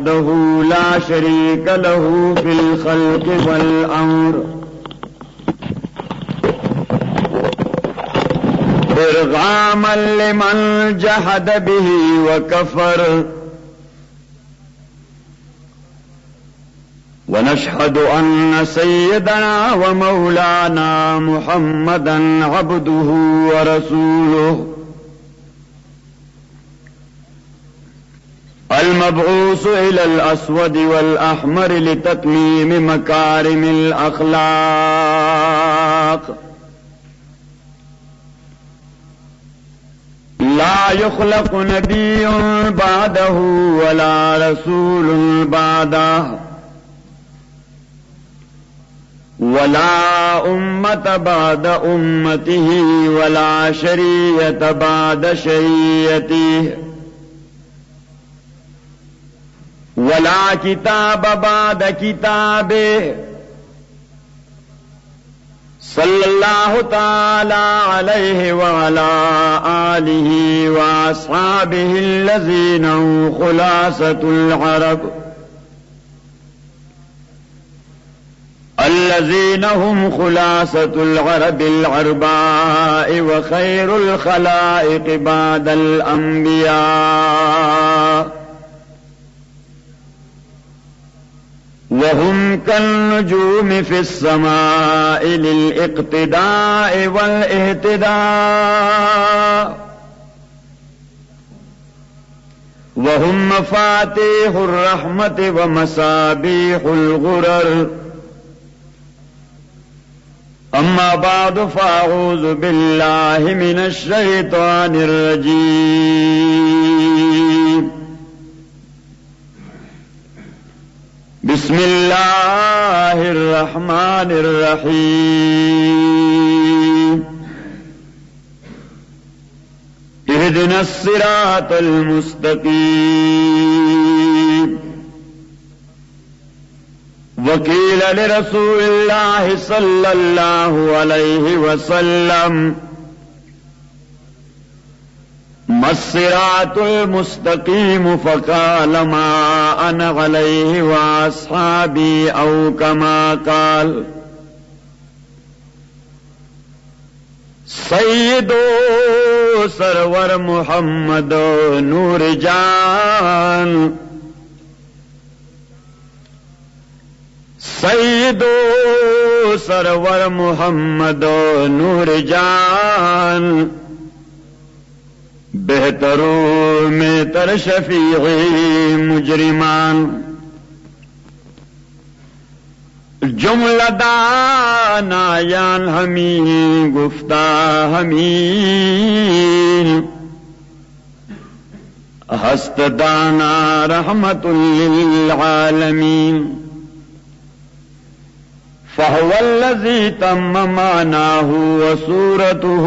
وحده لا شريك له في الخلق والأمر إرغاما لمن جحد به وكفر. ونشهد أن سيدنا ومولانا محمدا عبده ورسوله المبعوث إلى الأسود والأحمر لتتميم مكارم الأخلاق. لا يخلق نبي بعده ولا رسول بعده ولا أمة بعد أمته ولا شريعة بعد شريعته ولا كتاب بعد كتابه صلى الله تعالى عليه وعلى آله وأصحابه الذين هم خلاصة العرب العرباء وخير الخلائق بعد الأنبياء. وهم كالنجوم في السماء للاقتداء والاهتداء. وهم مفاتيح الرحمة ومصابيح الغرر. أما بعد فأعوذ بالله من الشيطان الرجيم. بسم الله الرحمن الرحيم. اهدنا الصراط المستقيم. وقيل لرسول الله صلى الله عليه وسلم ما الصراط المستقيم؟ فقال ما أنا عليه وأصحابي أو كما قال. سيدو سرور محمد نور جان. سیدو سرور محمد نور جان. بہترو میں تر شفیع مجرمان. جملہ دانا یان ہمیں گفتہ ہمیں. ہست دانا رحمت للعالمین. فهو الذي تم معناه وصورته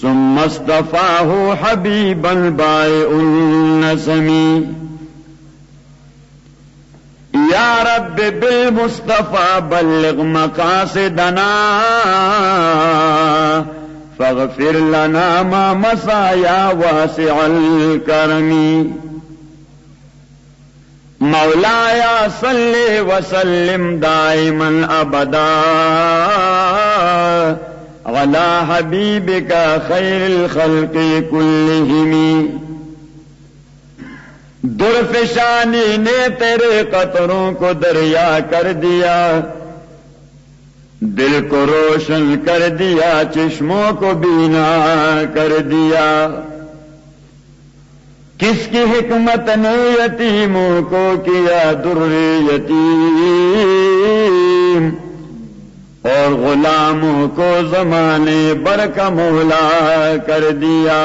ثم اصطفاه حبيبا بائع النسمي. يا رب بالمصطفى بلغ مقاصدنا فاغفر لنا ما مضى يا واسع الكرم. مولایا صلی وسلم دائما ابدا على حبیبک خیر الخلق كلهم. درفشانی نے تیرے قطروں کو دریا کر دیا. دل کو روشن کر دیا. چشموں کو بینا کر دیا. کس کی حکمت نے یتیموں کو کیا در یتیم. اور غلاموں کو زمانے بر کا مولا کر دیا.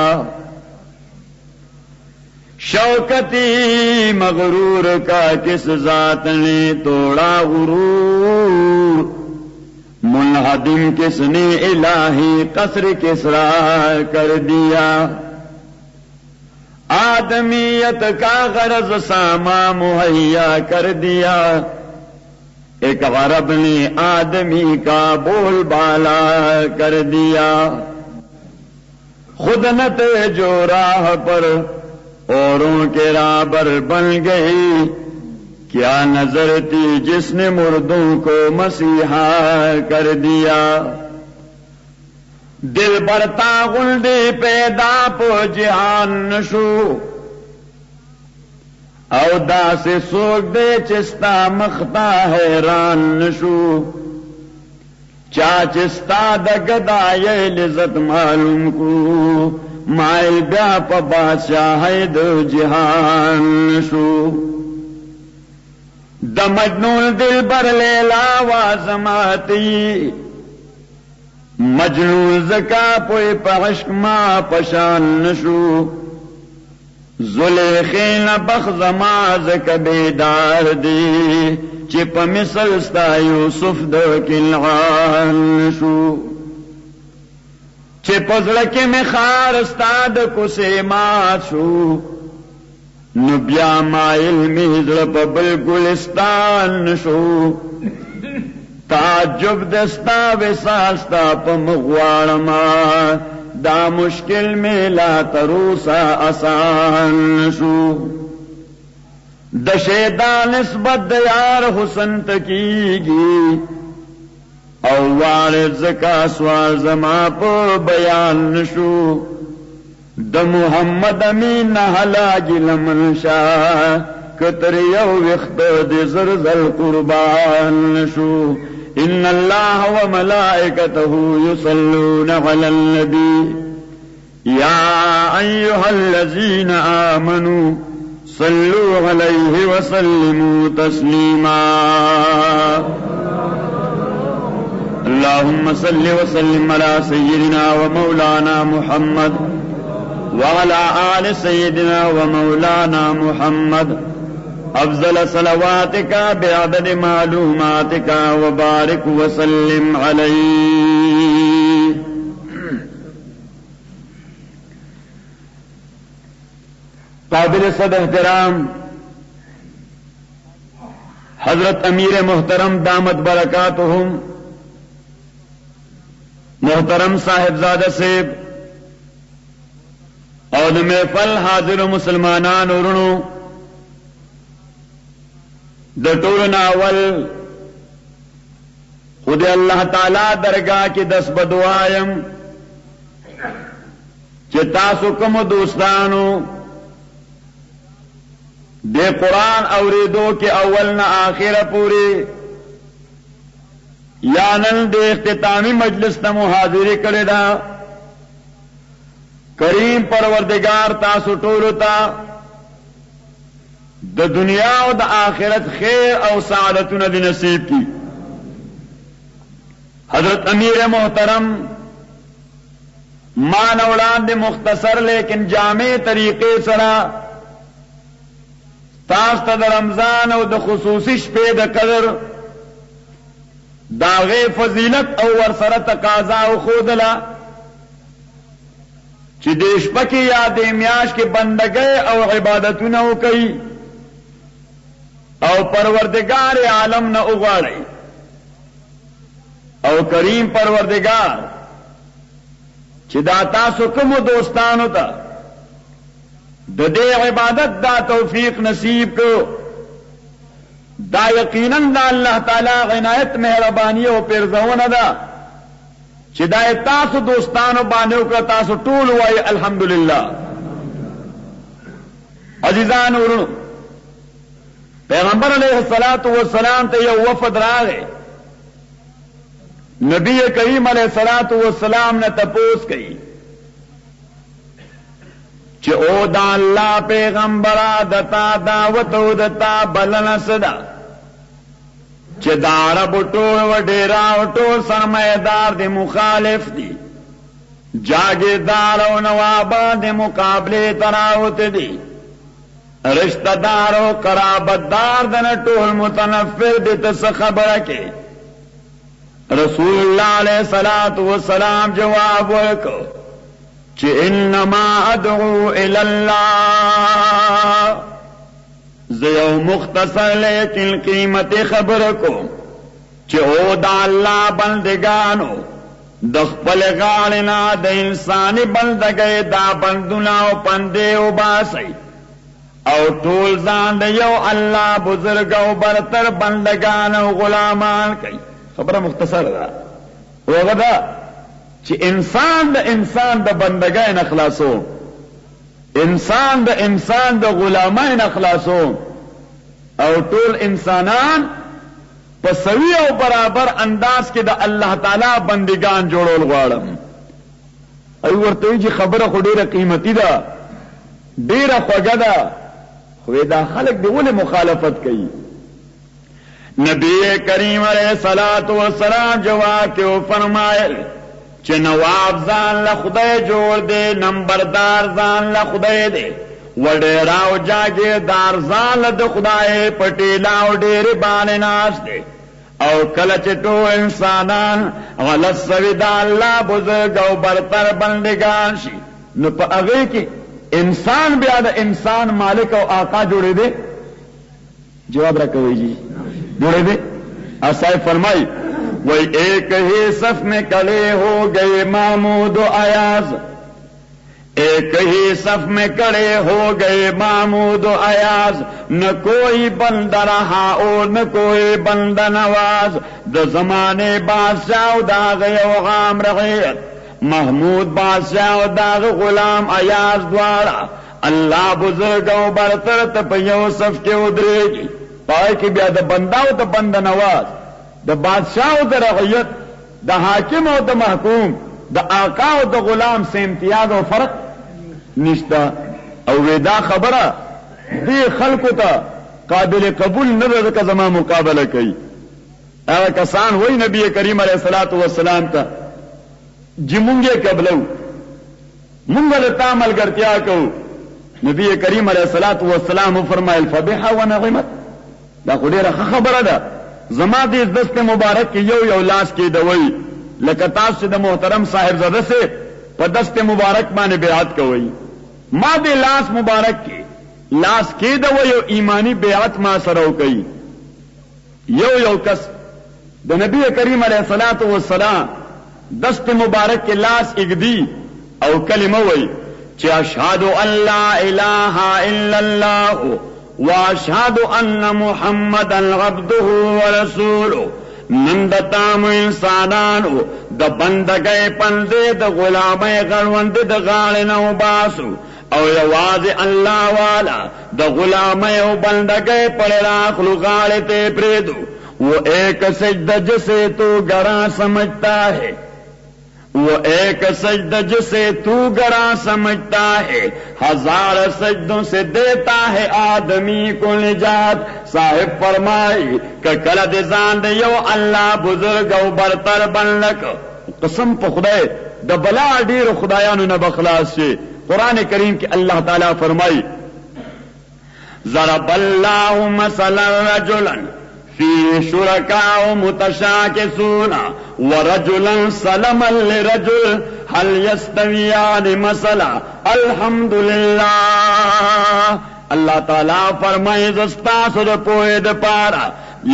شوکتی مغرور کا کس ذات نے توڑا غرور. منہدم کس نے الہی قصر کسرا کر دیا. آدمیت کا غرض ساما مہیا کر دیا. ایک عرب نے آدمی کا بول بالا کر دیا. خود نہ تھے جو راہ پر औरों के राबर बन गई। क्या नजर थी जिसने मुर्दों को मसीहा कर दिया। दिल बरता गुल्दे पैदा पो जहान नशो औदा से सोख दे चिस्ता मख्ता हैरान नशो। चाचिस्ता दगदा ये लिज़त मालूम को माइल ब्या प बादशाह दो जहान नशो। द मजनून दिल बर लेला वाजमाती मजनून जका पोई पश्क मा पशान नशो। जुलेखे न बखजमा जक बेदार दी चिप मिसल स्ता यूसुफ द किलआन नशो। चिप जड़के में खार स्ताद को से माशो। नुबिया माइल में जड़प बिल्कुलिस्तान नशो। ताजुब दस्ता विसास्ता पमगवाड़मा दा मुश्किल में ला तरूसा आसान शू। दशेदा निस्बत यार हुसन तकीगी औवारिज का सवाल जमा पो बयान शू। द मुहम्मद अमीन हला गिलमन शाह कतरियो विख्त दिजरजल कुर्बान शू। إن الله وملائكته يصلون على النبي يا أيها الذين آمنوا صلوا عليه وسلموا تسليما اللهم صل وسلم على سيدنا ومولانا محمد وعلى آل سيدنا ومولانا محمد أفضل صلواتك بعدد معلوماتك وبارك وسلم عليه. قابل صد احترام حضرت امیر محترم دامت برکاتہم محترم صاحبزادہ صاحب اور محفل حاضر مسلمانان ورنو د ټولو اول خدای الله تعالی درگاہ کې دس بدوایم چې تاسو کوم دوستانو د قرآن اوریدو کې اول نه آخره پوری یا نن د اختتامی مجلس ته حاضری کړی دا کریم پروردگار تاسو ټولو ته د دنیا او د آخرت خیر او سعادتونه دی نصیب کی. حضرت امیر محترم مان اولاد مختصر لیکن جامع طریقے سرا تاسو ته د رمضان او د خصوصي شپې د قدر داغه فضیلت او ورسره تقاضا او خودلا چې د شپه کې یا د میاش کې بندګۍ او عبادتونه وکړي او پروردگار عالم نہ اغاڑے او کریم پروردگار چې دا تاسو کوم دوستانو ته د دې عبادت دا توفیق نصیب کو دا یقینا دا الله تعالی عنایت مهربانی او پرزونه ده چې دا تاسو دوستانو باندې او تاسو ټول وای الحمدلله. عزیزان ورونو پیغمبر علیہ الصلوۃ والسلام ته یو وفد راغی. نبی کریم علیہ الصلوۃ والسلام نے تپوس کړي چې او دا الله پیغمبره دتا دعوت او دتا بلنه صدا چې دا عرب ټول وډیرا او ټول سرمایدار دي مخالف دي جاگیردار او نوابان دي مقابله تراوت دي رشتہ دار او قرابتدار دنه ټول متنفر دي ته خبره کې. رسول الله علیه الصلاۃ والسلام جواب ورکړ چې انما ادعو الی الله. زه مختصر لیکن قیمت خبر کوم چې او د الله بندگانو د خپل غاړه نه د انساني بندګۍ دا بندونه او پندې او باسي او ټول ځان د یو الله بزرګ او برتر بندگان او غلامان کوي. خبره مختصر ده وګه دا چې انسان د بندګۍ نه خلاصو، انسان د غلامۍ نه خلاصو، او ټول انسانان په سوي او برابر انداز کې د الله تعالی بندگان جوړول غواړم. ای ورته چې خبره خو ډیره قیمتي ده، ډیره خوږه ده، خو دا خلک دی ولې مخالفت کوي؟ نبی کریم علیہ الصلوۃ والسلام جواب کې فرمایل چې نواب ځان له خدای جوړ دی، نمبردار ځان له خدای دی، وډیرا او جاګیردار ځان له خدای پټیلا او ډېر باندې ناش دی. او کله چې ټول انسانان غلط سوي د الله بزرګ او برتر بندگان شي، نو په هغه کې انسان بیا د انسان مالک او آقا جوړې دي. جواب راکوي جی جوڑے دے. اصحاب فرمائی وہی ایک ہی صف میں کڑے ہو گئے محمود و ایاز، ایک ہی صف میں کڑے ہو گئے محمود و ایاز، نہ کوئی بندہ رہا اور نہ کوئی بندہ نواز، دو زمانے بادشاہ داغ و غام رغیت، محمود بادشاہ داغ غلام ایاز دوارا اللہ بزرگ و برتر تپیو صف کے ادرے گی. پای کې بیا د بندا او د بند نواز، د بادشاہ او د رعیت، د حاکم او د محکوم، د آقا او د غلام سه امتیاز او فرق نشتا. او ودا خبره دی خلکو ته قابل قبول نه ده که زما مقابله کوي. هغه کسان وای نبی کریم علیه الصلاۃ والسلام ته چې مونږه قبلو، مونږ له تعامل ګرځیا کو. نبی کریم علیه الصلاۃ والسلام فرمایل فبها ونعمت، دا خو ډیره خبره ده. زما دې دست مبارک کې یو لاس کې دوی لکه تاسو د محترم صاحب زاده سے په دست مبارک باندې بیعت کوي، ما دې لاس مبارک کې لاس کې دوی او ایمانی بیعت ما سره کوي. یو کس د نبی کریم علیه الصلاۃ والسلام دست مبارک کې لاس اګدي او کلمه وای چې اشهد ان لا اله الا الله واشهد ان محمدا عبده ورسوله. نن د تام انسانانو د بندګۍ پندې د غلامۍ غړوند د غاړې نه وباسو، او یوازې الله والا د غلامۍ او بندګۍ پر راخلو غاړې ته پرېدو. وہ ایک سجدہ جسے تو گراں سمجھتا ہے، وہ ایک سجدہ جسے تو گراں سمجھتا ہے، ہزار سجدوں سے دیتا ہے آدمی کو نجات. صاحب فرمائی کہ کل دزان دے یو اللہ بزرگ او برتر بنلک. قسم پا خدای دا بلا دیر خدایانو نبخلاص شے. قرآن کریم کی اللہ تعالیٰ فرمائی ضرب اللہ مثلا رجلا فيه شركاء متشاكسون ورجلا سلما لرجل هل يستويان مثلا. الحمد لله. اللہ تعالیٰ فرمائے زستاسو دا پوئے دا پارا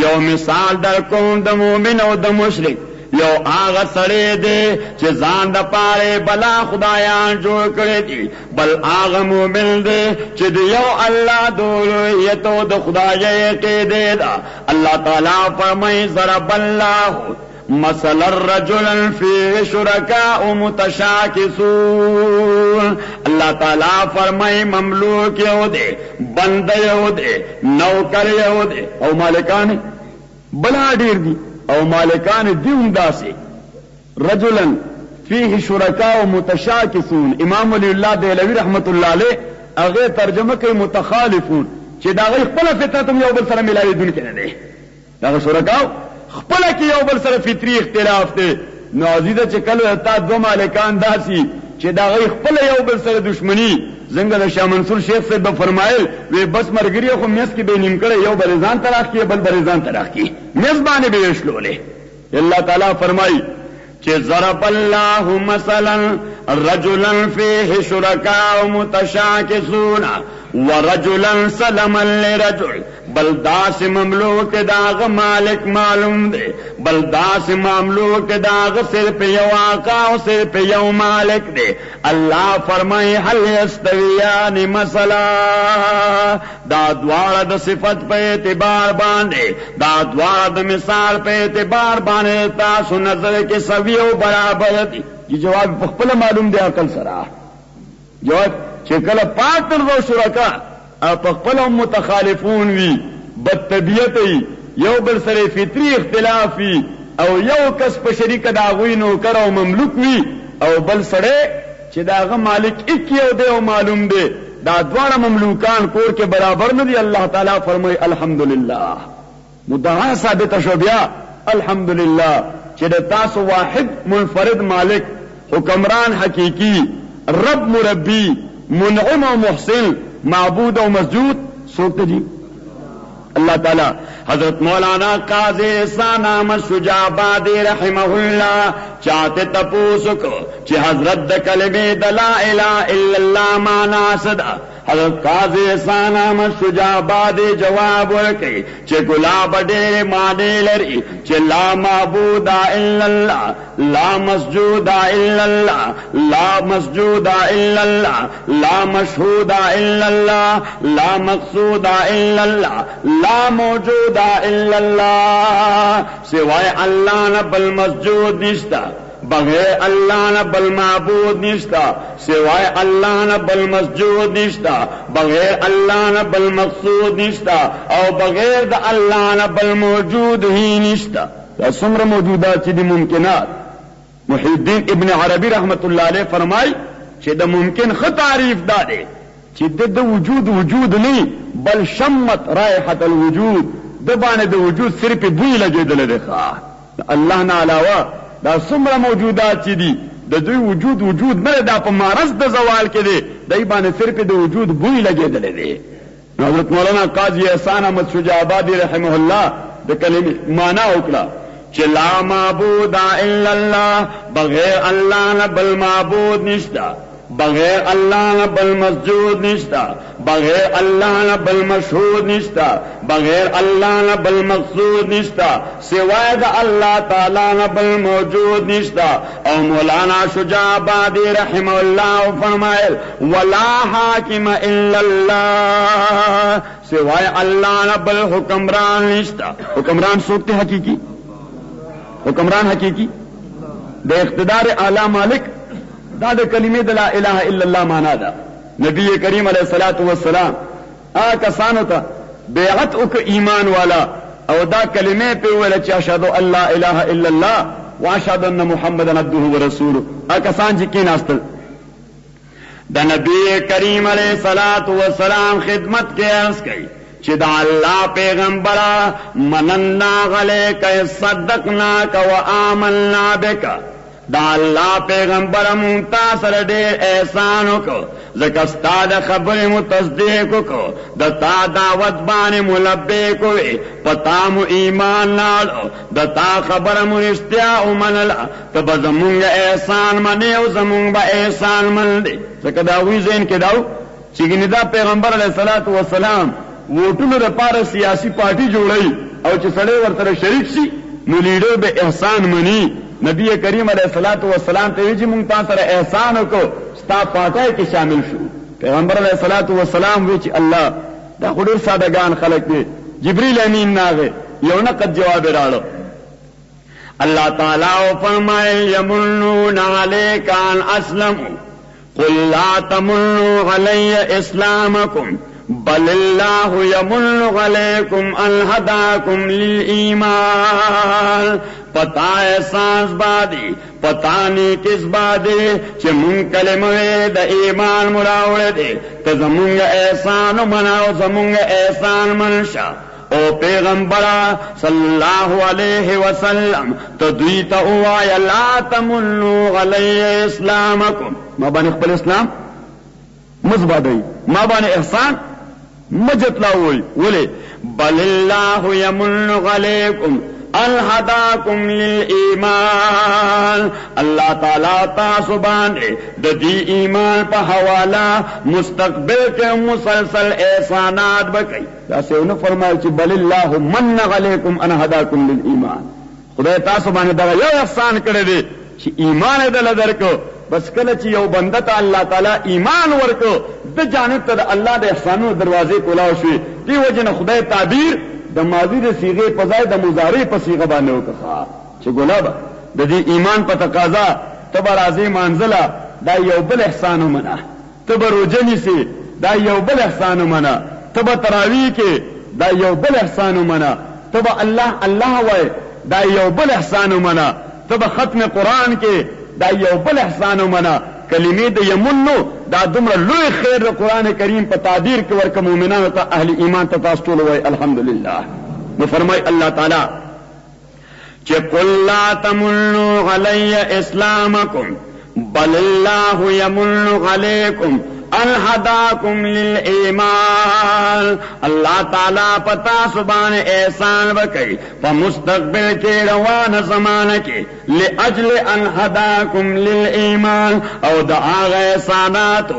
یو مثال در کون دا مومن او دا مشرک. یو آغا سڑے دے چه زان دا پارے بلا خدایان جوڑ کرے دی، بل آغا مومن دے چه دی یو اللہ دولویتو دا خدای کے دے دا. اللہ تعالیٰ فرمائی ضرب اللہ مثل الرجل فيه شركاء متشاكسون. اللہ تعالیٰ فرمائی مملوک یو دے، بند یو دے، نوکر یو دے، او مالکان بلا دیر دی او مالکان دیون داسے. رجلا فيه شركاء متشاكسون. امام ولی اللہ دہلوی رحمت اللہ علیہ اغیر ترجمہ کئی متخالفون چه دا غیر خپل فطرتم یو بل سره ملاوی دون کنه دے. دا شرکاو خپل کی یو بل سره فطری اختلاف دے. نو عزیزه چه کلو تا دو مالکان داسی چه دا غیر خپل یو بل سره دشمنی. زنګ شاه منصور شیخ صاحب فرمایل وی بس مرګری خو میس کې به نیم کړه، یو بریزان تراخ کې بل بریزان تراخ کې میزبانه به وشلولې. الله تعالی فرمای چې ضرب الله مثلا رجلا فيه شركاء متشاكسون ورجلا سلما لرجل بلداس مملوک داغ مالک معلوم دے بلداس مملوک داغ صرف یو آقا و صرف یو مالک دے اللہ فرمائی حل یستویان مثلا دا دوار دا صفت پہ اعتبار باندے دا دوار دا مثال پہ اعتبار باندے تاسو نظر کے سویو برابر دی یہ جواب پخپل معلوم دے عقل سرا جواب چکل پارٹنر و شرکا پخپل متخالفون وی بدطبیعت یو بل سر فطری اختلاف وی او یو کس په شریک داغوی نوکر او مملوک وی او بل سره چې داغه مالک ایک یو دی او معلوم دی دا دواړه مملوکان کور کې برابر نه دي الله تعالی فرمای الحمدلله مدعا ثابت شو بیا الحمدلله چې د تاسو واحد منفرد مالک حکمران حقیقی رب مربی منعم و محسن معبود و مسجود سوکت جی اللہ تعالی حضرت مولانا قاضی احسان احمد شجاع آبادی رحمہ اللہ چاہتے تپوسو کو چی حضرت دا کلمہ دا لا الہ الا اللہ مانا صدا حضرت قاضی احسان احمد شجاع آبادی جواب ورکی چی گلاب دیر مانے لری چی لا معبود الا اللہ لا مسجود الا اللہ لا مسجود الا اللہ لا مشہود الا اللہ لا مقصود الا اللہ لا موجود الا اللہ سوائے اللہ نہ بل مسجود نشتا بغیر اللہ نہ بل معبود نشتا سوائے اللہ نہ بل مسجود نشتا بغیر اللہ نہ بل مقصود نشتا اور بغیر دا اللہ نہ بل موجود ہی نشتا سمر موجودات چی دی ممکنات محی الدین ابن عربی رحمت اللہ علیہ فرمائی چی دا ممکن خط تعریف دا دے چی دا وجود وجود نہیں بل شمت رائحت الوجود دبانے دا وجود صرف بوئی لگے دل دخواہ اللہ نہ علاوہ دا سمرا موجودات چی دی دا دوی وجود وجود نہ دا پا مارس دا زوال کے دے دا بانے صرف دا وجود بوئی لگے دل دے حضرت مولانا قاضی احسان احمد شجاع آبادی رحمہ اللہ دا کلمہ مانا اکلا چی لا معبود الا اللہ بغیر اللہ نہ بل معبود نشتا بغیر اللہ نہ بل مسجود نشتا بغیر اللہ نہ بل مشہود نشتا بغیر اللہ نہ بل مقصود نشتا سوائے دا اللہ تعالی نہ بل موجود نشتا اور مولانا شجاع آبادی رحمہ اللہ فرمائے ولا حاکم الا اللہ سوائے اللہ نہ بل حکمران نشتا حکمران سوکتے حقیقی حکمران حقیقی دا اقتدار اعلی مالک دا دا کلمہ دا لا الہ الا اللہ مانا دا نبی کریم علیہ الصلوۃ والسلام کسانو تا بیعت اک ایمان والا او دا کلمہ پہ ویلا چی اشہد ان لا الہ الا اللہ و اشہد ان محمد عبدہ ورسولہ کسان جی کی ناستل دا نبی کریم علیہ الصلوۃ والسلام خدمت کے عرض کی چی دا اللہ پیغمبرا مننا غلیک صدقناک و آمنا بکا دا اللہ پیغمبر مونتا سر دیر احسانو کو زکستا دا خبر متصدیقو کو دا تا دعوت بان ملبیکو پتامو ایمان نالو دا تا خبر منشتیاو منلا تب زمونگ احسان منیو زمونگ با احسان من دے زکا داوی زین کے داو چیگنی دا پیغمبر علیہ السلام ووٹونو دا پار سیاسی پارٹی جوڑی او چی سڑے ورطر شریک سی نو لیڈر بے احسان منی نبی کریم علیہ الصلوۃ والسلام ته ویجی مونږ تاسو سره احسان وکړو ستا پاتای کې شامل شو پیغمبر علیہ الصلوۃ والسلام ویچ الله دا خډیر سادهګان خلک دي جبرئیل امین ناغه یو نقد جواب راړو اللہ تعالی فرمائے یمنون علیک ان اسلموا قل لا تمنوا علی اسلامکم بل اللہ یمن علیکم ان ہداکم للایمان پتا احساس بادی پتا نی کس بادی چھ من کلموے دا ایمان مراوڑے دے تو زمونگ احسان مناو زمونگ احسان منشا او پیغمبرا صلی اللہ علیہ وسلم تو دویتا اوایا لا تمنو علی اسلامکم ما بانی اقبل اسلام مزبادی ما بانی احسان مجت لاوئی ولی بل اللہ یمن علیکم الهداکم للایمان اللہ تعالی تاسو باندې د دې ایمان په حواله مستقبل کې مسلسل احسانات وکړي دا څه نه فرمایي چې بل الله من علیکم ان هداکم للایمان خدای تاسو باندې دا یو احسان کړی دی چې ایمان دې لدرکو بس کله چې یو بنده ته الله تعالی ایمان ورکو د جانب ته الله د احسانونو دروازې کولاو شي دی وجنه خدای تعبیر د ماضی د صيغه په ځای د مضارع په صيغه باندې وکړه چې ګلاب د دې ایمان په تقاضا تبر راضي منزله دا یو بل احسان ومنه تبر روزنی سي دا یو بل احسان ومنه تبر تراویح کې دا یو بل احسان ومنه تبر الله الله وای دا یو بل احسان ومنه تبر ختم قران کې دا یو بل احسان ومنه کلمې د یمنو دا دومره لوی خیر د قران کریم په تعبیر کې ورکه مؤمنانو ته اهل ایمان ته تاسو ټول وای الحمدلله نو فرمای الله تعالی چې قل لا تمنوا علی اسلامکم بل الله یمن علیکم ان هداکم للایمان اللہ تعالی پتا سبحان احسان وکي په مستقبل کې روان زمانہ کې لاجل ان هداکم للایمان او د هغه احسانات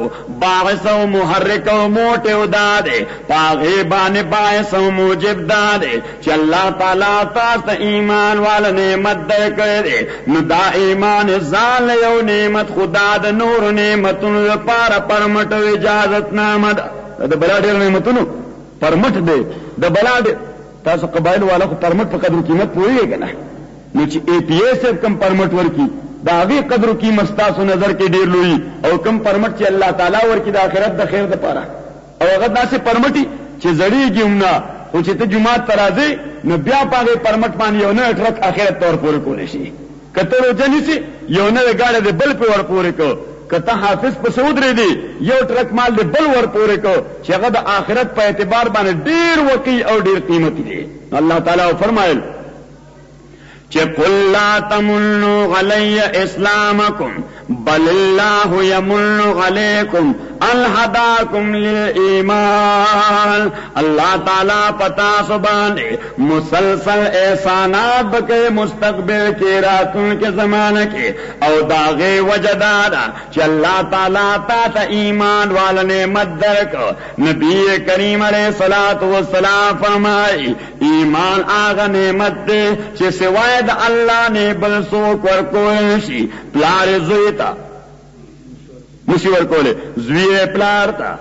باعث او محرک او موټو داده پاغه باندې باعث او موجب داده چې الله تعالی تاسو ایمان وال نعمت درکړي نو دا ایمان ځان یو نعمت خدا د نور نعمتونو لپاره پرمټ اجازت نامه ده د بلا ډېر نعمتونو پرمټ دی د بلا تاسو قبایل والا خو پرمټ په قدر قیمت پوهیږئ کنه نو چې ای پی ایس کم پرمټ ورکی دا هغه قدر قیمت تاسو نظر کې ډېر لوی او کم پرمټ چې الله تعالی ورکی د آخرت د خیر لپاره او هغه داسې پرمټي چې زړیږي نه خو چې ته جمعه ترازی نو بیا پاغه پرمټ باندې یو نه ټرک آخرت تور پورې کولې شي کته روزنی سي یو نه غاړه د بل په ور پورې کو کته حافظ په سعود ری یو ټرک مال د بل ور پورې کو چې هغه د آخرت په اعتبار باندې ډیر وقی او ډیر قیمتي دی الله تعالی فرمایل چې قل لا تمنوا علی اسلامکم بل الله یمن علیکم ان هداکم للایمان اللہ تعالی پتا سبحانه مسلسل احسانات بکے مستقبل کے راتن کے زمانہ کے او داغے وجدادا چې اللہ تعالی تا ایمان والا نعمت درک نبی کریم علیہ الصلوۃ والسلام فرمائی ایمان آغا نعمت دے چې سوائے د اللہ نے بل څوک ورکول شي پلار زویتا نشي ورکوله زوی پلار تا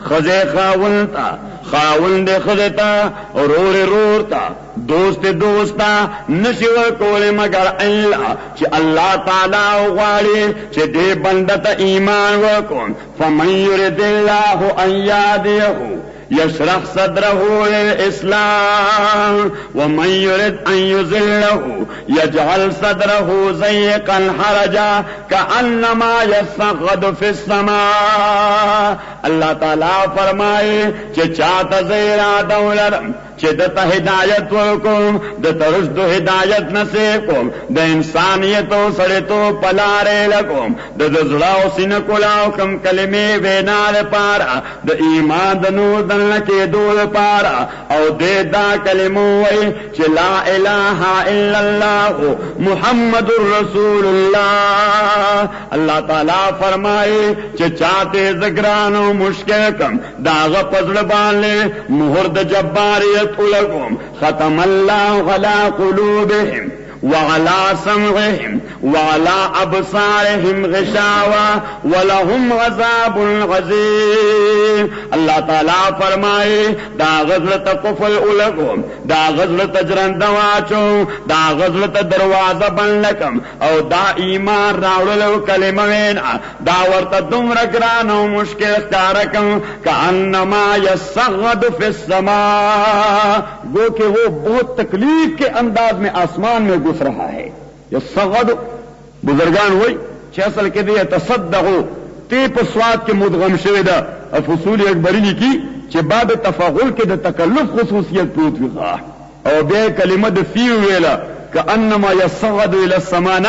خزه خاون تا خاون دے خزه تا رور رور تا دوست دوستا نشي ورکوله مگر الله چې الله تعالی غواړي چې دې بنده ته ایمان ورکون فمن يرد الله ان يهديه يشرح صدره للإسلام ومن يرد أن يذله يجعل صدره ضيقا حرجا كأنما يصعد في السماء اللہ تعالی فرمائے کہ چاہتا زیرا دولرم چې د هدایت ورکوم د ترشد هدایت نصیب کوم د انسانیت او سړیتو پلارې لګوم د زړه او سینې کولاو کم کلمې وینا لپاره د ایمان د نور دنه کې دول لپاره او د دا کلمو وای چې لا اله الا الله محمد رسول الله اللہ تعالی فرمائے چې چاہتے زګرانو مشکل کم داغه پزړ باندې مہر د جباریت لكم ختم الله على قلوبهم وعلى سمعهم وعلى أبصارهم غشاوة ولهم عذاب عظيم اللہ تعالی فرمائے دا غزلت قفل اولکم دا غزلت جرند واچو دا غزلت دروازه بنلکم او دا ایمان راولو کلمه وینا دا ورته دومره ګران او مشکل ښکارکم کانما یصعد فی السماء گو کہ وہ بہت تکلیف کے انداز میں آسمان میں گھس رہا ہے یصعد بزرگان وای چې اصل کې دی تصدقو تی په سواد کې مدغم شوی دا فصول اکبری لیکي چې باب تفاعل کې د تکلف خصوصیت پروت وي او بیا کلمه د فی ویلا کانما یصعد الى السماء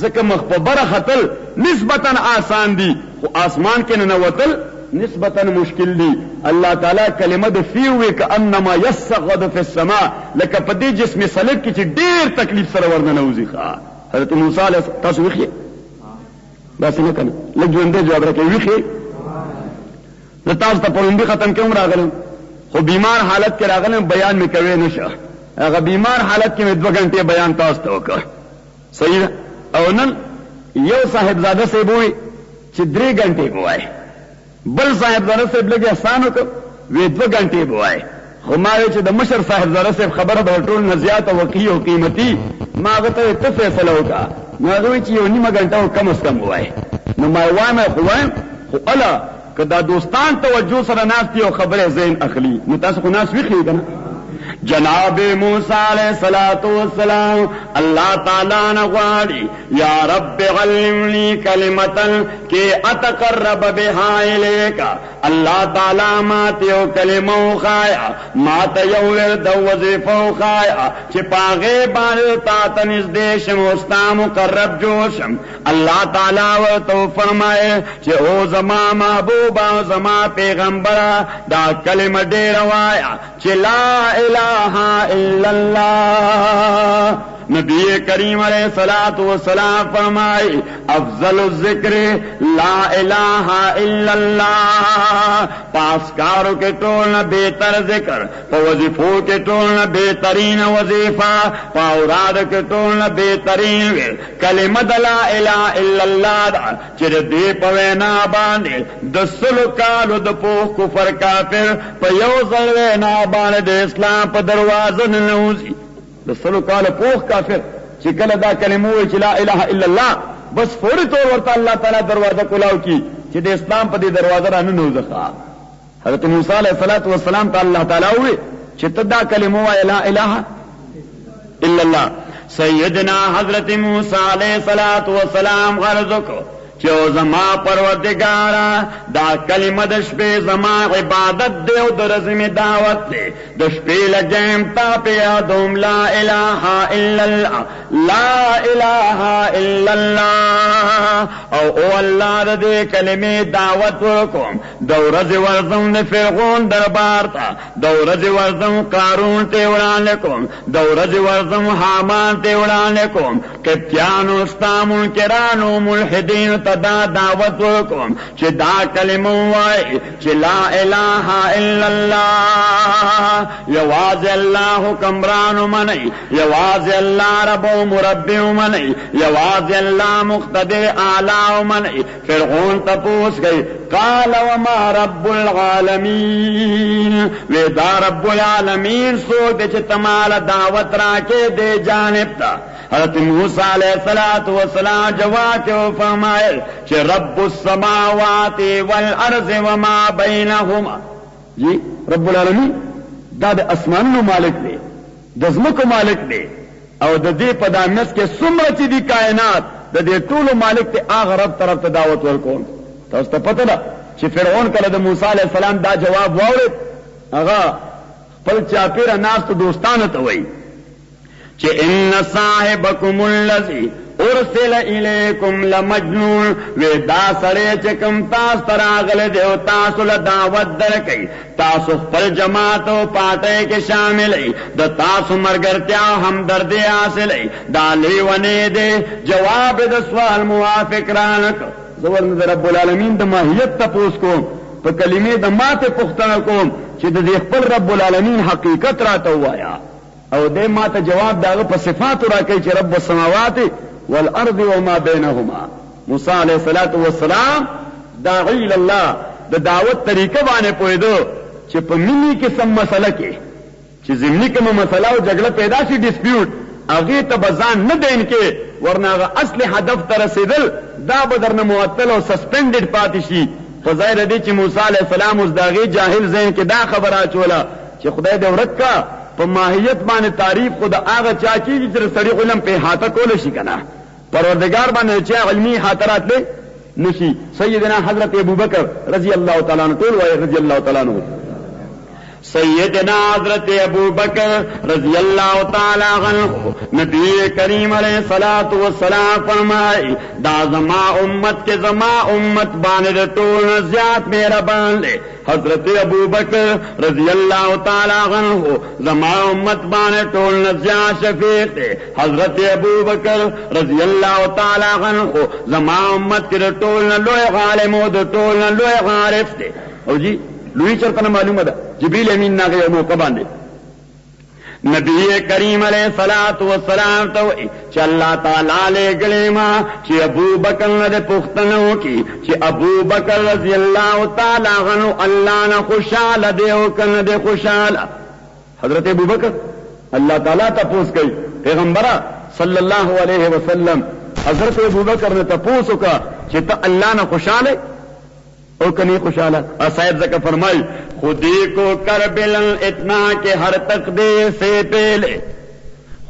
ځکه مخبره خطل نسبتا آسان دي خو آسمان کې نه وتل نسبتا مشکل دی. الله تعالی کلمه د فی وی کانما یصعد فی السماء، لکه په دې جسم سلک کې چې ډیر تکلیف سره ورننوځي. حضرت موسی علیه تاسو ویخی داسې نه کنه لږ ژوندې جواب راکوي ویخی. زه تاسو ته پروندې ختم کوم راغلم، خو بیمار حالت کې راغلم، بیان مې کوي نشه. هغه بیمار حالت کې مې 2 غنټې بیان تاسو ته وکړ. صحیح ده. او نن یو صاحبزاده صاحب وی چې 3 غنټې بوای، بل صاحبزاده صاحب لږ احسان وکړ وی 2 غنټې بوای. خو ما وی چې د مشر صاحبزاده صاحب خبره به ټول نه زیاته وقعي او قیمتي، ما هغه ته فیصله وکړه. نو هغه وی چې 1.5 غنټه کم از کم وای. نو ما وایم خو الا که دا دوستان توجه سره ناستي او خبره زین اخلي، نو تاسو خو ناس ویخی کنه. جناب موسی علیہ الصلوۃ والسلام اللہ تعالی نے غواړي یا رب علمنی کلمتا کہ اتقرب بها الیک. اللہ تعالی ما ته کلمه خایا، ما ته یو ورد وظیفه خایا چې پاغه باندې تا ته نږدې شم او ستا مقرب جوشم. اللہ تعالی ورته فرمایي چې او زما محبوب او زما پیغمبر دا کلمه ډیر وایا چې لا اله الا اللہ. نبی کریم علیہ الصلوۃ والسلام فرمائے افضل الذکر لا الہ الا اللہ. پاسکاروں کے ٹولنا بہتر ذکر، وظیفوں کے ٹولنا بہترین وظیفہ، اوراد کے ٹولنا بہترین کلمہ لا الہ الا اللہ دا چر دی پوینا باندې د سلو کالو د پوخ کفر کافر په یو ځل وینا باندې د اسلام په دروازه ننوځي. د سلو کال پوخ کافر چې کله دا کلمه وایي چې لا اله الا الله، بس فوري طور ورته الله تعالی دروازه کلاو کی چې د اسلام په دې دروازه را ننوځي. حضرت موسی علیہ الصلوۃ والسلام ته الله تعالی وایي چې ته دا کلمه وایي لا اله الا الله. سیدنا حضرت موسی علیہ الصلوۃ والسلام غرض کو چې زما پروردگارا دا کلمه د شپې زما عبادت دی او د ورځې می دعوت دی. د شپې لګم تا په یادوم لا اله الا الله، لا اله الا الله. او الله دې کلمې دعوت ورکوم. د ورځې ورځم د فرعون دربار ته، د ورځې ورځم قارون ته وړاندې کوم، د ورځې ورځم حامان ته وړاندې کوم. کتیانو استامو کرانو ملحدین دا دعوت وکم چې دا کلمه وای چې لا اله الا الله. یواز الله حکمران منی، یواز الله رب و مربی منی، یواز الله مقتدر اعلی منی. فرعون تپوس گئی قال وما رب العالمین، ودا رب العالمین سو دے چې تمال دعوت راکې دے جانب تا. حضرت موسی علیہ الصلوۃ والسلام جواب کے فرمائے کہ رب السماوات والارض وما بینهما. جی رب العالمین دا د اسمانونو مالک دی، د ځمکو مالک دی، او د دې په دامنس کې څومره چې دی کائنات د دې ټولو مالک ته هغه رب طرف ته دعوت ورکوم. تاسو ته پته ده چې فرعون کله د موسی علیہ السلام دا جواب واورید، هغه خپل چاپیره ناست دوستانو ته وایي چې ان صاحبکم الذی ارسل الیکم لمجنون. ودا سړی چې کوم تاسو ته راغلی دی او تاسو له دعوت درکوي، تاسو خپل جماعت او پارټۍ کې شاملئ، د تاسو ملګرتیا او همدردي حاصلئ. دا لیونی دی. جواب د سوال موافق رانکړ. زه ورنه د رب العالمین د ماهیت تپوس کوم، په کلمې د ماته پوښتنه کوم چې د دې خپل رب العالمین حقیقت راته ووایا، او دې ماته جواب داغه په صفاتو راکوي چې رب السماوات والارض وما بینهما. موسی علیہ الصلوۃ والسلام داعی الله د دعوت طریقه باندې پوهیدو چې په مینی کې سم مسله کې چې زمینی کوم مسله او جګړه پیدا شي ډیسپیوټ، هغه ته بزان نه دین کې ورناغه اصل هدف ته رسیدل دا بدرنه معطل او سسپندډ پاتې شي. خو ظاهر دی چې موسی علیہ السلام اوس داغه جاهل ذهن کې دا خبره چوله چې خدای دې ورکا په ماهیت باندې تعریف خود هغه چا کیږي چې سړی علم په احاطه کول شي کنه، پروردگار باندې چې علمي خاطرات له نشي. سیدنا حضرت ابوبکر رضی اللہ تعالی عنہ ټول وای رضی اللہ تعالی عنہ سیدنا حضرت ابو بکر رضی اللہ تعالی عنہ نبی کریم علیہ الصلوۃ والسلام فرمائے دا زما امت کے زما امت باندې ټول زیات مهربان لے حضرت ابو بکر رضی اللہ تعالی عنہ زما امت باندې ټول زیات شفیق دے حضرت ابو بکر رضی اللہ تعالی عنہ زما امت کے ټول لوی عالم او ټول لوی عارف دے او جی لوی چرته معلومه ده جبريل امین ناغه یو موقع باندې نبی کریم علیہ الصلوۃ والسلام ته چې الله تعالی له ګلما چې ابو بکر نه پختنو کی چې ابو بکر رضی الله تعالی عنہ الله نه خوشاله دی او کنه دی خوشاله حضرت ابو بکر الله تعالی تاسو کوي پیغمبر صلی الله علیه وسلم حضرت ابو بکر نے تاسو کا چې ته الله نه خوشاله او کنی خوشحالہ صاحب زکا فرمائی خودی کو کر بلن اتنا کہ ہر تقدیر سے پہلے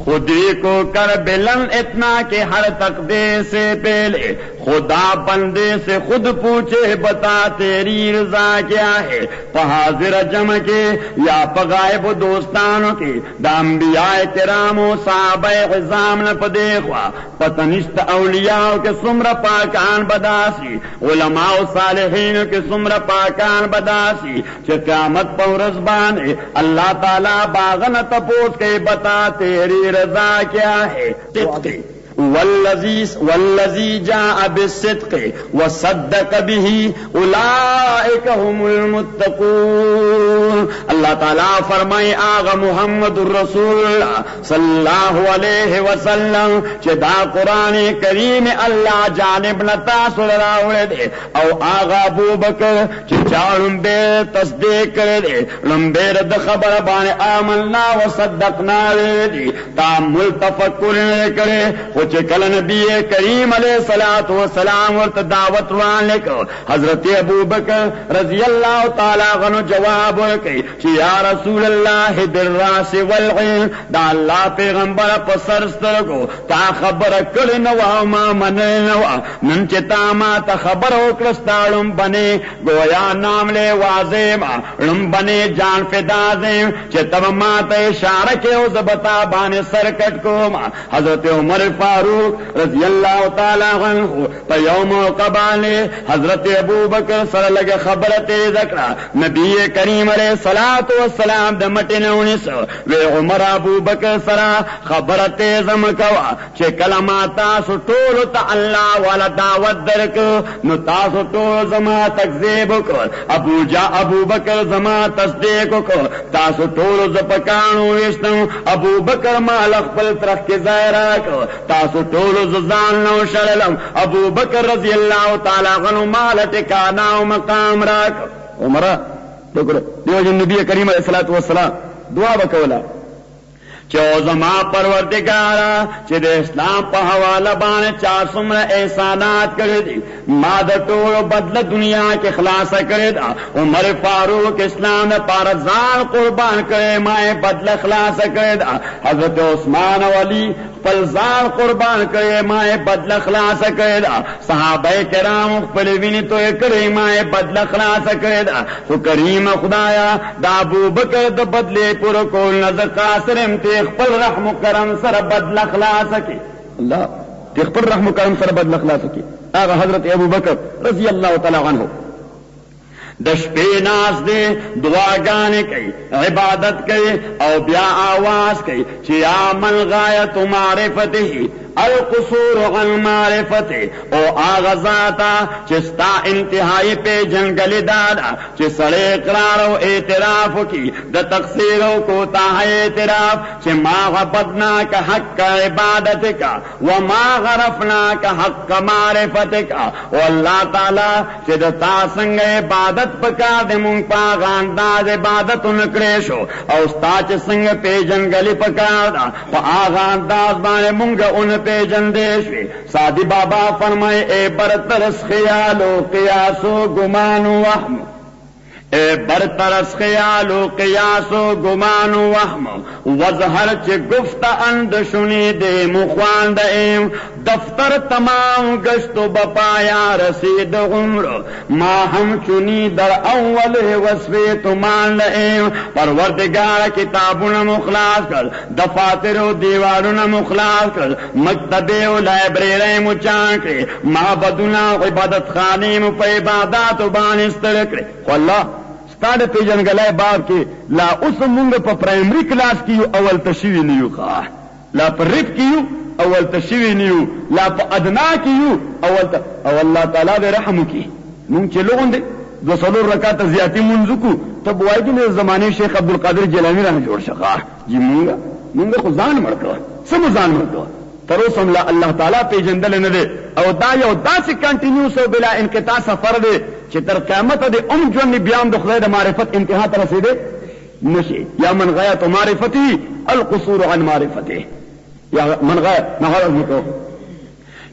خودی کو کر بلن اتنا کہ ہر تقدیر سے پہلے خدا بندے سے خود پوچھے بتا تیری رضا کیا ہے حاضر جمع کے یا پغائب دوستانوں کے دا انبیاء کرام و صحابہ عظام نہ پدیخوا پتنشت اولیاء کے سمر پاکان بداسی علماء و صالحین کے سمر پاکان بداسی کہ قیامت پورز بانے اللہ تعالی باغن تپوس کے بتا تیری رضا کیا ہے والذی جاء بالصدق وصدق به اولئک هم المتقون اللہ تعالیٰ فرمائے آغا محمد الرسول اللہ صلی اللہ علیہ وسلم چہ دا قرآن کریم اللہ جانب نتا سراؤڑے دے او آغا ابو بکر چہ چارم بے تصدیق کرے دے لمبے رد خبر بانے آمنا وصدقنا دے تامل تفکر کرے کل نبی کریم علیہ الصلوۃ والسلام ورت دعوت وان کو حضرت ابو بکر رضی اللہ تعالی عنہ جواب ورکئی کہ یا رسول اللہ بالراس والعین دا اللہ پیغمبر پسرستر کو تا خبر کل نوا ما من نوا من چتا ما تا خبر وکړستالم بنے گویا نام لے واضح لم بنے جان فدا دیں چتم ما ته اشارہ کے او زبتا بانے سرکٹ کو ما حضرت عمر فاروق رضی اللہ تعالی عنہ پا یوم قبانے حضرت ابو بکر صلی اللہ علیہ خبرت ذکر نبی کریم علیہ الصلوۃ والسلام دمٹنونی سو وی عمر ابو بکر سرا خبرت زمکوا چه کلمات تاسو ټول ته الله والا دعوت درک نو تاسو ټول زما تکذیب کو ابو بکر زما تصدیق کو تاسو ټول زپکانو وشتم ابو بکر مال خپل طرف کې ظاهر کو تاسو ټول زان نو شللم ابو بکر رضی اللہ تعالی عنہ مال ٹکانا و مقام راک عمر دیو جن نبی کریم علیہ الصلوۃ والسلام دعا وکولا چو زما پروردگارا چه د اسلام په حواله باندې چا څومره احسانات کړی دي ما د ټول بدل دنیا کې خلاص کړی دا عمر فاروق اسلام نه پر ځان قربان کړي ما بدل خلاص کړی دا حضرت عثمان ولی خپل ځان قربان کړي ما بدل خلاص کړی دا صحابه کرام خپل ویني توې کړي ما بدل خلاص کړی دا خو کریم خدایا دا ابو بکر د بدلې پر کول نظر قاصرم ته خپل رحم و کرم سره بدل خلاص کی اللہ ته خپل رحم و کرم سره بدل خلاص کی هغه حضرت ابو بکر رضی اللہ تعالی عنہ د شپې ناز دے دعاګانې کوي عبادت کوي او بیا आवाज کوي چې یا من غایت معرفته القصور عن معرفته او آغازاتا چستا انتہائی پہ جنگل دادا چس سڑے اقرار و اعتراف کی دا تقصیروں کو تاہی اعتراف چھ ما غبدنا کا حق کا عبادت کا وما غرفنا کا حق کا معرفت کا واللہ تعالی چھ دا تاسنگ عبادت پکا دے مونگ پاغ انداز عبادت انکریشو او ستا چھ سنگ پہ جنگل پکا دا پا آغا انداز بانے مونگ ان پہ جندیشوی سادی بابا فرمائے اے برترس خیال و قیاس و گمان و وحم اے برترس خیال و قیاس و گمان و وهم وظہر چه گفت اند شنید مخواند ایم دفتر تمام گشت و بپایا رسید عمر ما ہم چنی در اول وصفی تمان لئیم پروردگار کتابون مخلاص کر دفاتر و دیوارون مخلاص کر مکتب و لائبریری مچان کر معبدنا عبادت خانیم پا عبادات و بانستر کر واللہ ستاده پیجنگلای باب کې لا اوس مونږ په پرایمری کلاس کې یو اول تشوی نیو ښه لا په ریپ کې یو اول تشوی نیو لا په ادنا کې یو او الله تعالی دې رحم وکړي مونږ چې لوګون دي دو څلور رکعات زیاتی مونږ کو ته وایي د زمانه شیخ عبدالقادر جیلانی رحمه جوړ شخه جی مونږ خو ځان مړ کړو سم ځان مړ کړو تر اوسه لا الله تعالی پیجندل نه دي او دا یو داسې کنټینیوس او بلا انقطاع سفر دی چې تر قیامت د ژوند بیان د خدای د معرفت انتها ته رسیدي نشي یا من غایت معرفته القصور عن معرفته یا من غایت نغرض نکو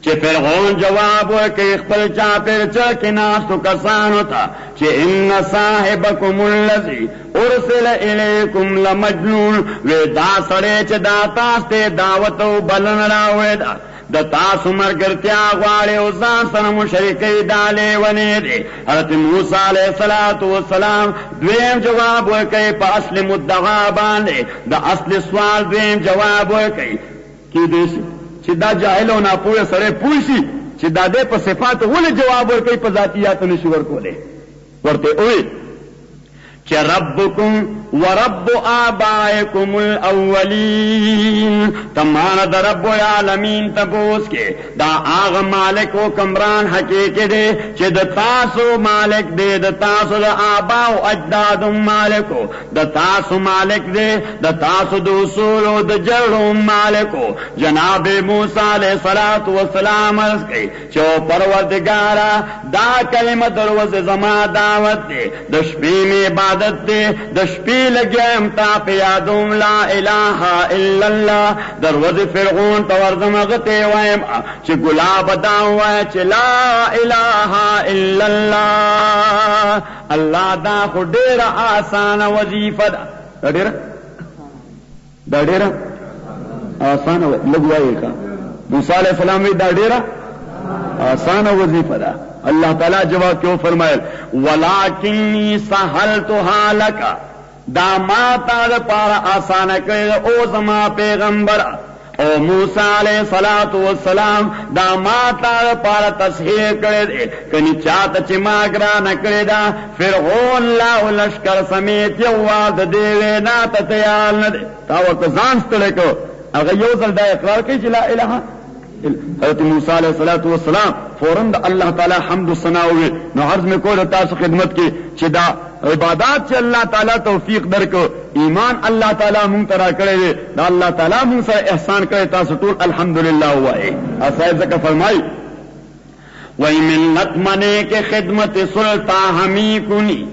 چې فرعون جواب ورکړي خپل چاپیر چې ناسو کسانو ته چې ان صاحبکم الذی ارسل الیکم لمجنون و دا سړی چې دا تاسو ته دعوت او بلنه راوړی دا د تاسو مرګرتیا غواړي او ځان سره مشرکې ډالې ونی دي حضرت موسی علیه السلام دویم جواب ورکړي په اصل مدعا باندې د اصل سوال دویم جواب ورکړي کې دې چې دا جاهل او ناپوه سره پوښي چې دا دې په صفات ولې جواب ورکړي په ذاتیات نشي ورکولې ورته وې چې ربکم ورب آبائکم الاولین تمہارا دا رب العالمین تبوس کے دا آغا مالک و کمران حقیقی دے چه دا تاسو مالک دے دا تاسو دا آبا و اجداد مالکو دا تاسو مالک دے دا تاسو دا اصول و دا جرم مالکو جناب موسیٰ علیہ السلام عرض کی چو پروردگارا دا کلمہ دروز زمان دعوت دے دا شپی میں عبادت دے دا شپی لگیم تا پیادوم لا الہ الا اللہ دروز فرعون تورزم غتے وائم چی گلاب داؤں وائے چی لا الہ الا اللہ اللہ دا خو دیر آسان وظیفہ دا دیر آسان لگوائی کا موسیٰ علیہ السلام دا دیر آسان وظیفہ دا اللہ تعالیٰ جواب کیوں فرمائے ولیکنی سہلتها لکا دا ما تا دا پارا آسانا کرے او زما پیغمبر او موسیٰ علیہ السلام دا ما تا دا پارا تصحیح کرے دے کنی چاہتا چی ماگرا نکرے دا فرعون لاو لشکر سمیت یواد دیوے ناتا تیال ندے تا وقت زانستلے کو اگر یوزل دا اقرار کی چلا الہا حضرت موسیٰ علیہ السلام فوراً دا اللہ تعالی حمد و ثنا ہوئے نو عرض میں کوئی تاسو خدمت کی چی دا عبادات چی اللہ تعالی توفیق در کو ایمان اللہ تعالی منترا کرے دے دا اللہ تعالی من سے احسان کرے تاسو طول الحمدللہ ہوا ہے اسائد زکا فرمائی وہی ملت منے کے خدمت سلطان ہمی کنی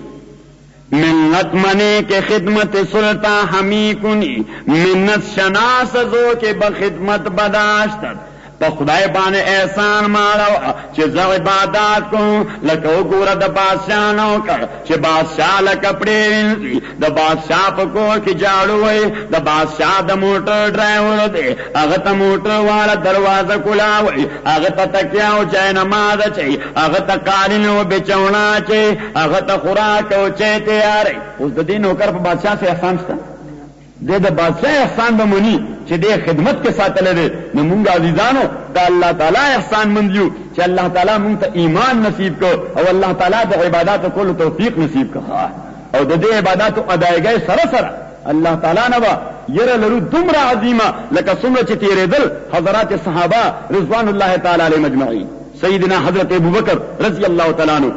منت منے کے خدمت سلطان ہمی کنی منت شناس زو کے بخدمت بداشتت پا خدای بانے احسان مارو چه زو عبادات کو لکو گورا دا بادشاہ نو کر چه بادشاہ لکپڑے وینسی دا بادشاہ پا کور کی جاڑو وی دا بادشاہ دا موٹر ڈرائیور دے اغتا موٹر والا دروازہ کلاوی اغتا تکیاو چاہ نماز چاہی اغتا قالنو بچونا چاہی اغتا خوراکو چاہ تیاری اس دا دین ہوکر پا بادشاہ سے احسان ستا دے دا بادشاہ احسان بمونی چه دے خدمت کے ساتھ لے دے نمونگا عزیزانو دا اللہ تعالی احسان مندیو چه اللہ تعالی مونگتا ایمان نصیب کو او اللہ تعالی دا عبادات کل توفیق نصیب کو او دا دے عبادات ادائے گئے سر اللہ تعالی نبا یر لرو دمرا عظیمہ لکا سمر چه تیرے دل حضرات صحابہ رضوان اللہ تعالی علیہ مجمعین سیدنا حضرت ابو بکر رضی اللہ تعالی عنہ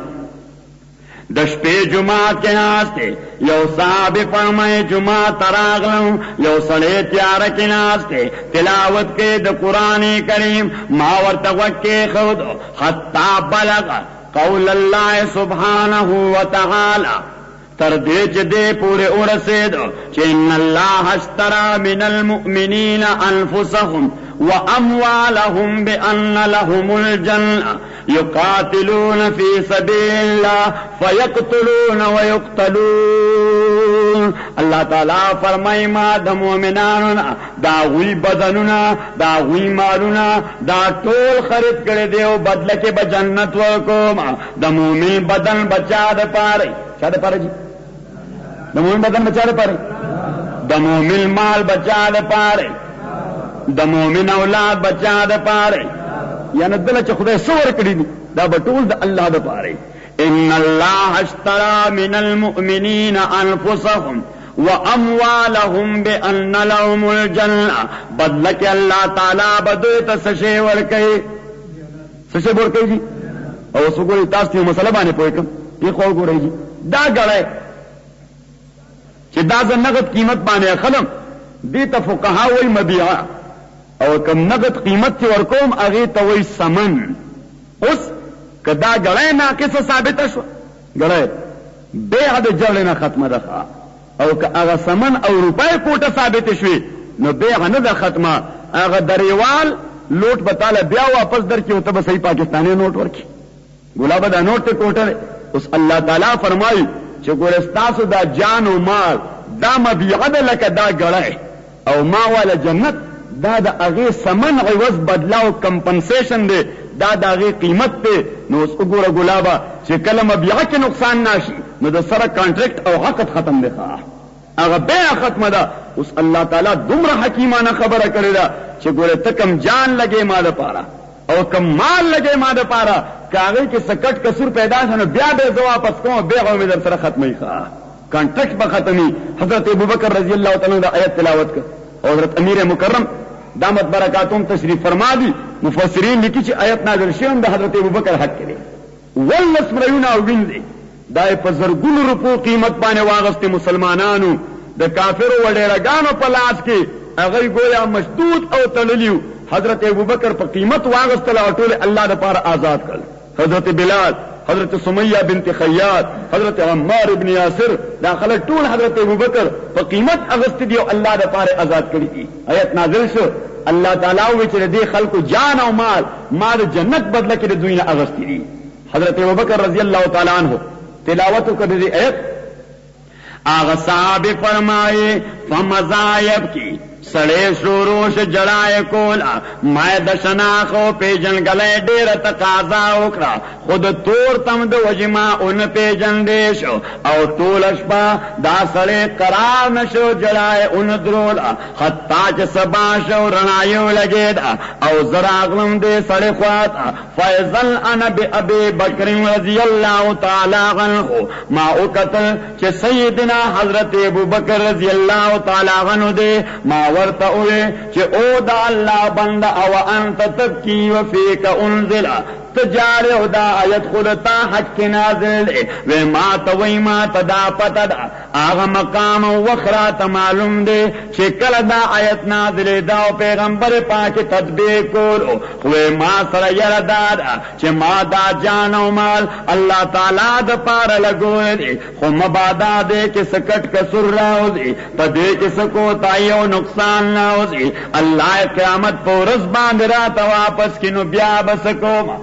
دشپے جماعت کے ناستے یو صاحب فرمائے جماعت تراغلوں یو سڑے تیار کے ناستے تلاوت کے دا قرآن کریم ماورت وکے خود حتی بلغ قول اللہ سبحانہ وتعالی تردیج دے پورے ارسید چین اللہ اشترا من المؤمنین انفسهم واموالهم بان لهم الجنہ یقاتلون فی سبیل اللہ فیقتلون ویقتلون. اللہ تعالیٰ فرمائی ما دا مومنانونا دا غوی بدنونا دا غوی مالونا دا ټول خرید کرے دیو بدلہ کے بجنت ورکوم. دا مومن بدن بچا دا پارے چا دا پارے جی دا مومن بدن بچا دا پارے دا مومن مال بچا دا پارے دا مومن اولاد بچا دا پارے یعنی دلہ چا خدای سور کری دی دا بطول دا اللہ دا پارے. ان اللہ اشترى من المؤمنین انفسهم واموالهم بان لهم الجنہ. بدلہ کے اللہ تعالیٰ بدویتا سشے ورکے سشے ورکے جی اور اس کو تاستی مسئلہ بانے پوئے کم یہ خور کو رہی جی دا گڑے چی دا زن نقد قیمت بانے خلم دیتا فقہا وی مبیعہ اور کم نقد قیمت تی ورکوم اغیتا وی سمن. اس کدا گڑے ناقص ثابت شو گڑے بیع دا جڑنا ختم دخوا او که اغا سمن او روپای کوٹا ثابت شوی نو بیع ندا ختم اغا دریوال لوٹ بتالا بیا واپس در کی ہوتا بس پاکستانی نوٹ ورکی گلاب دا نوٹ تے کوٹا لے. اس اللہ تعالیٰ فرمائی چه گورستاسو دا جان و مال دا مبیعد لکا دا گڑے او ما والا جنت دا دا اغی سمن عوض بدلا و کمپنسیشن دے دا دا اغی قیمت دے. نو اس اگورا گلابا چه کلم مبیعد کے نقصان ناشی نو دا سر کانٹریکٹ او حقت ختم دے خواہ اغا بیع ختم دا. اس اللہ تعالیٰ دمرا حکیمانا خبر کرے دا چه گورے تکم جان لگے ما دا پارا او کم مال لگے ما دا پارا کاغی کے سکٹ کسور پیدا شنو بیا بے زواپس کون بیع میں در سر ختمی خواہ کانٹریکٹ با ختمی. حضرت ابوبکر رضی اللہ تعالیٰ دا آیت تلاوت کر اور حضرت امیر مکرم دامت برکاتم تشریف فرما دی مفسرین لکی چی آیت نازل شیون دا حضرت ابوبکر حق کرے واللس مریونا وین دے دای په زرګونو روپو قیمت باندې واغسته مسلمانانو د کافرو وډیرګانو په لاس کې هغه گویا مشدود او تړلیو. حضرت ابوبکر په قیمت واغسته لا ټول الله د پاره آزاد کړ. حضرت بلال حضرت سمیہ بنت خیاط حضرت عمار ابن یاسر داخله ټول حضرت ابوبکر په قیمت اغسته دیو الله د پاره آزاد کړی دي. آیت نازل شو الله تعالی وی چې دې خلکو جان او مال ما د جنت بدله کې د دوی نه اغسته دي. حضرت ابوبکر رضی اللہ تعالی عنہ تلاوت کر دی ایت آغا صاحب فرمائے فمزایب کی سڑے شروش جڑائے کولا مائے دشناخو پیجن گلے دیر تقاضا اکرا خود تور تم دو وجما ان پیجن دیشو او طولشپا دا سڑے قرار نشو جڑائے ان درولا خطاچ سباشو رنائیو لگے دا او زراغلم دے سڑے خواتا فیضل انا بی ابی بکر رضی اللہ تعالی عنہ ما اکتل چھ سیدنا حضرت ابو بکر رضی اللہ تعالی عنہ دے ما ورطا اوئے چه او دا اللہ بند او انت تبکی وفیک انزل تجارع دا آیت خودتا حج کی نازل دے وی ما توی ما تدا پتا دا آغا مقام وخرات معلوم دے چه کل دا آیت نازل دا و پیغمبر پاک تدبیر کولو وی ما سر یردادا چه ما دا جان و مال اللہ تعالی دا پار لگو دے خو مبادا دے کہ سکٹ کسر راو دے تا دے کہ سکو تائیو نقصان ناو دے اللہ قیامت پورس باند راتا واپس کنو بیا بسکو ما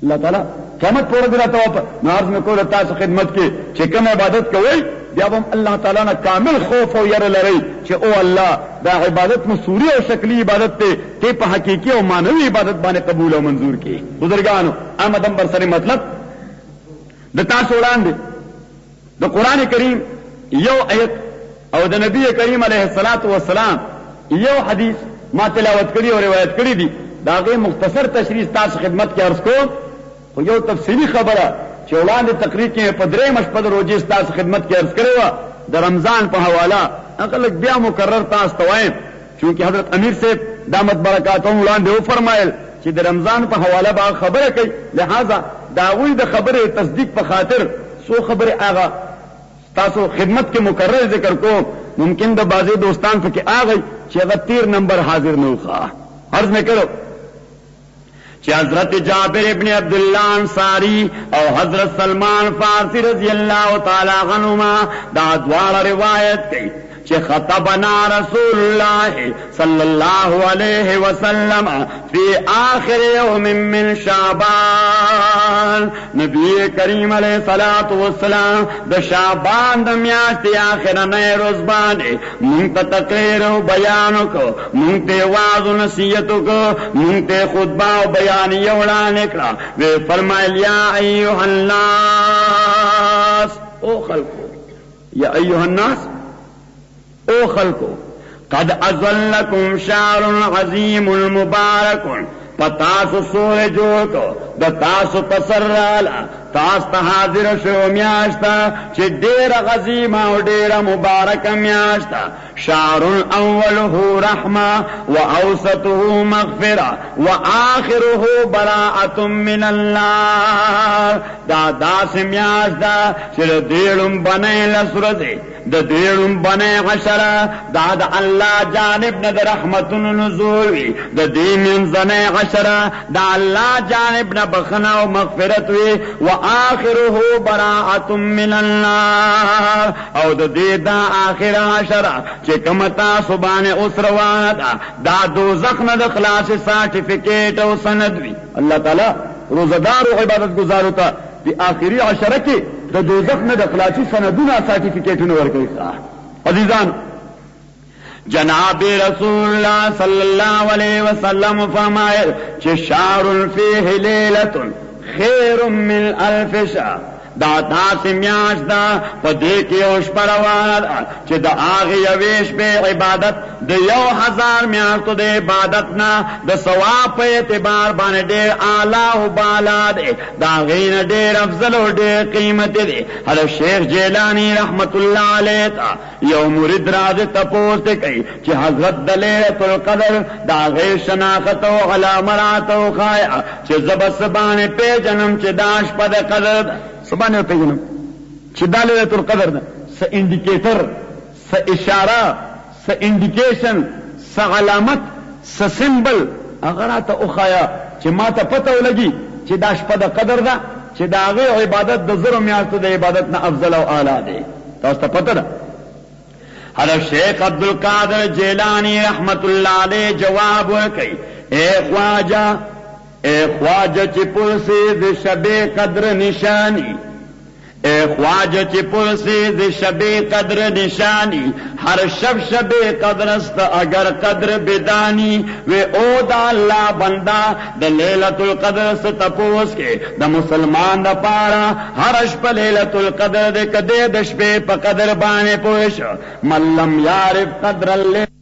اللہ تعالیٰ قیامت پورا دراتا واپس نارز میں کوئی رتا سے خدمت کی چکم عبادت کوئی بیابم اللہ تعالیٰ نے کامل خوف و یر لرئی چھے او اللہ دا عبادت میں سوری و شکلی عبادت تے پا حقیقی و معنوی عبادت بانے قبول و منظور کی. بزرگانو آمدن برسر مطلب دا تاسولان دے دا قرآن کریم یو ایت او دا نبی کریم علیہ السلام یو حدیث ما تلاوت کری اور روایت کری دی دا غیر مختصر تشریح تاس خدمت کی عرض کو یو تفصیلی خبرہ چولان تقریر کے پدرے مشپد روجی تاس خدمت کی عرض کرے ہوا دا رمضان پہ حوالہ اقلق بیا مقرر تاس توائیں چونکہ حضرت امیر سے دامت برکاتوں اولان دے فرمائل چی دا رمضان پہ حوالہ با خبر کئی لہذا داوی دا خبر تصدیق پہ خاطر سو خبر آغا تاسو خدمت کے مقرر ذکر کو ممکن دا بازی دوستان پہ کہ آگئی چی اگر 13 نمبر حاضر نو خواہ عرض میں کرو چی حضرت جابر ابن عبداللہ انصاری او حضرت سلمان فارسی رضی اللہ تعالی عنہما دا دوارا روایت کی چې خطبنا رسول الله صلی الله علیه وسلم فی آخر یوم من شعبان. نبی کریم علیہ الصلوۃ والسلام د شعبان د میاشتې آخرنۍ ورځ باندې مونږ ته تقریر او بیان وکړو، مونږ ته واعظ او نصیحت وکړو، مونږ ته خطبه او بیان یې وړاندې کړه. وی فرمایل یا ایها الناس، او خلقو، یا ایها الناس، او خلقو، قد اظلکم شهر عظیم مبارک. پتاسو سور جوړ کو د تاسو پسر رالا، تاسو ته حاضر شو میاشتا چې ډېره عظیمه او ډېره مبارکه میاشتا. شهر اوله رحمه واوسطه مغفره واخره براءه من النار. دا داسې میاشت ده چې د دیړم بنې لس ورځې، د دیړم بنې عشره دا د الله جانب نه د رحمتونو نزول وي، د دې منځنۍ عشره د الله جانب نه بخنه او مغفرت وي. واخره براءه من النار، او د دې دا آخره عشره چې کومه تاسو باندې اوس روانه ده دا دوزخ نه د خلاص سرټیفیکیټ او سند وي. الله تعالی روزدار او عبادت گزارو ته په آخري عشره کې د دوزخ نه د خلاصي سندونه سرټیفیکیټونه ورکوي. عزیزان، جناب رسول الله صلی الله علیه وسلم فرمایل چې شهر فیه لیلة خیر من الف شهر. دا داسې میاشت ده په دې کې یو شپه روانه ده چې د هغې یوې شپې عبادت د 1000 میاشتو د عبادت نه د ثواب په اعتبار باندې ډېر اعلی او بالا دی، د هغې نه ډېر افضل او ډېر قیمتي دی. حضرت شیخ جیلانی رحمت الله علیه ته یو مرید راځي تپوس دی کوي چې حضرت د لیلة القدر د هغې شناخت او علامه راته وښایه چې زه به څه باندې پېژنم چې دا شپه د قدر ده. سبحانه پیژنم چې دا لیلة القدر ده. څه انډیکیټر، څه اشاره، څه انډیکیشن، څه علامت، څه سمبل هغه راته وښایه چې ما ته پته ولګي چې دا شپه د قدر ده، چې د هغې عبادت د 1000 میاشتو د عبادت نه افضل او اعلی دی. تاسو ته پته ده. حضرت شیخ عبدالقادر جیلانی رحمت الله علیه جواب ورکړي، اے خواجه، اے خواجه چې پرسې د شب قدر نشانی، اے خواجه چې پرسې د شب قدر نشانی، هر شب قدر است اگر قدر بدانی. وی او دا الله بندا د لیلۃ القدر ست تپوس کې د مسلمان د پاره هر شپه لیلۃ القدر د کده د شپې په قدر باندې پوه شو. من لم یعرف قدر الليل